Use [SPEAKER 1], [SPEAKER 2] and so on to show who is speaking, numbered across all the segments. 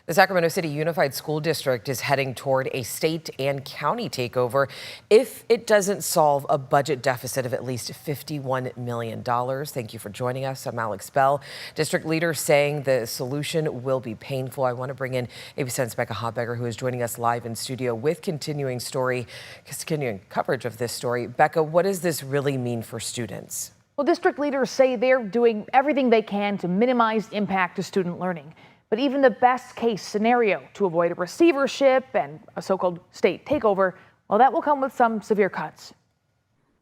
[SPEAKER 1] The Sacramento City Unified School District is heading toward a state and county takeover if it doesn't solve a budget deficit of at least $51 million. Thank you for joining us. I'm Alex Bell. District leaders saying the solution will be painful. I want to bring in ABC's Becca Hotbegger, who is joining us live in studio with continuing coverage of this story. Becca, what does this really mean for students?
[SPEAKER 2] Well, district leaders say they're doing everything they can to minimize impact to student learning. But even the best case scenario to avoid a receivership and a so-called state takeover, well, that will come with some severe cuts.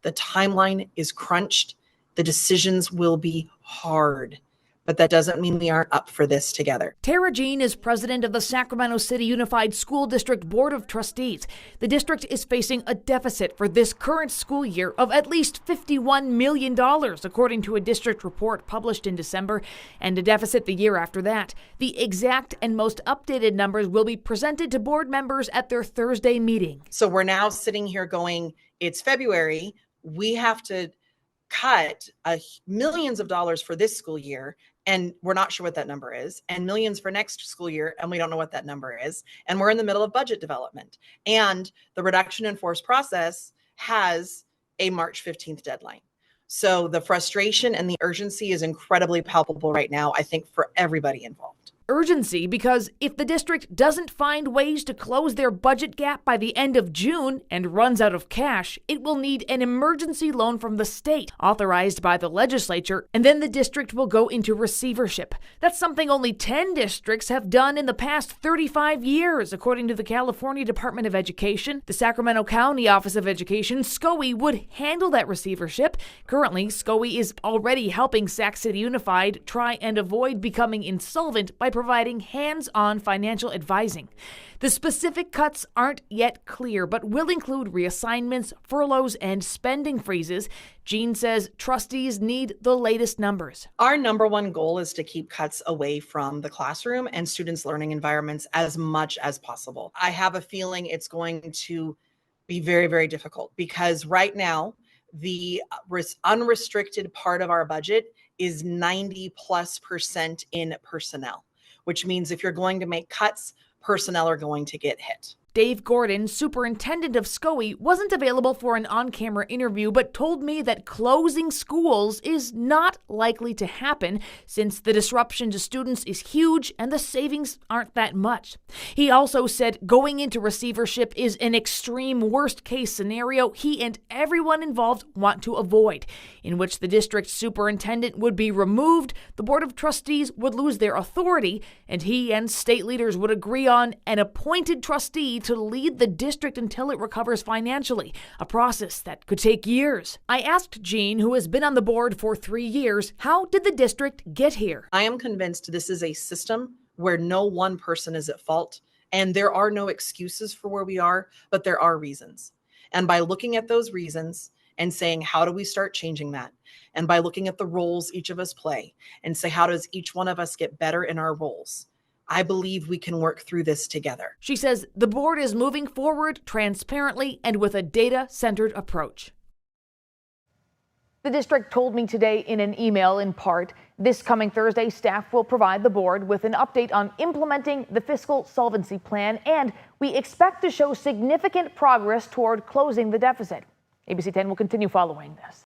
[SPEAKER 3] The timeline is crunched. The decisions will be hard. But that doesn't mean we aren't up for this together.
[SPEAKER 4] Tara Jean is president of the Sacramento City Unified School District Board of Trustees. The district is facing a deficit for this current school year of at least $51 million, according to a district report published in December, and a deficit the year after that. The exact and most updated numbers will be presented to board members at their Thursday meeting.
[SPEAKER 3] So we're now sitting here going, it's February. We have to cut millions of dollars for this school year, and we're not sure what that number is, and millions for next school year, and we don't know what that number is, and we're in the middle of budget development, and the reduction in force process has a March 15th deadline. So the frustration and the urgency is incredibly palpable right now, I think, for everybody involved.
[SPEAKER 4] Urgency because if the district doesn't find ways to close their budget gap by the end of June and runs out of cash, it will need an emergency loan from the state, authorized by the legislature, and then the district will go into receivership. That's something only 10 districts have done in the past 35 years, according to the California Department of Education. The Sacramento County Office of Education, SCUSD, would handle that receivership. Currently, SCUSD is already helping Sac City Unified try and avoid becoming insolvent by providing hands-on financial advising. The specific cuts aren't yet clear, but will include reassignments, furloughs, and spending freezes. Jean says trustees need the latest numbers.
[SPEAKER 3] Our number one goal is to keep cuts away from the classroom and students' learning environments as much as possible. I have a feeling it's going to be very, very difficult because right now, the unrestricted part of our budget is 90+% in personnel, which means if you're going to make cuts, personnel are going to get hit.
[SPEAKER 4] Dave Gordon, superintendent of SCUSD, wasn't available for an on-camera interview, but told me that closing schools is not likely to happen since the disruption to students is huge and the savings aren't that much. He also said going into receivership is an extreme worst-case scenario he and everyone involved want to avoid, in which the district superintendent would be removed, the board of trustees would lose their authority, and he and state leaders would agree on an appointed trustee to lead the district until it recovers financially, a process that could take years. I asked Jean, who has been on the board for 3 years, how did the district get here?
[SPEAKER 3] I am convinced this is a system where no one person is at fault, and there are no excuses for where we are, but there are reasons. And by looking at those reasons and saying, how do we start changing that? And by looking at the roles each of us play and say, how does each one of us get better in our roles? I believe we can work through this together.
[SPEAKER 4] She says the board is moving forward transparently and with a data-centered approach.
[SPEAKER 2] The district told me today in an email, in part, this coming Thursday, staff will provide the board with an update on implementing the fiscal solvency plan, and we expect to show significant progress toward closing the deficit. ABC 10 will continue following this.